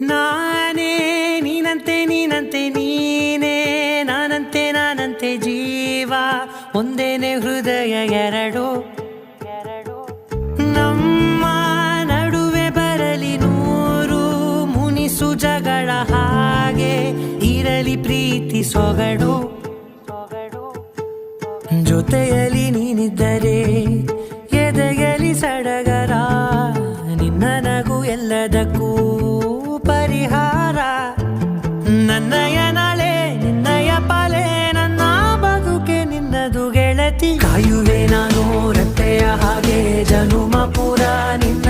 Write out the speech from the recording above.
ನಾನೇ ನೀನಂತೆ ನೀನಂತೆ ನೀನೇ ನಾನಂತೆ ನಾನಂತೆ ಜೀವ ಒಂದೇನೆ ಹೃದಯ ಎರಡು ನಮ್ಮ ನಡುವೆ ಬರಲಿ ನೂರು ಮುನಿಸು ಜಗಳ ಹಾಗೆ ಇರಲಿ ಪ್ರೀತಿ ಸೊಗಡು ಜೊತೆಯಲ್ಲಿ ನೀನಿದ್ದರೆ ಎದೆಯಲಿ ಸಡಗರ ನಿನ್ನ ನಗು ಎಲ್ಲದಕ್ಕೂ ಪರಿಹಾರ ನನ್ನಯ ನಾಳೆ ನಿನ್ನಯ ಪಾಲೆ ನನ್ನ ಬದುಕೆ ನಿನ್ನದು ಗೆಳತಿ ಕಾಯುವೆ ನಾನು ರತ್ತೆಯ ಹಾಗೆ ಜನುಮ ಪುರ ನಿನ್ನ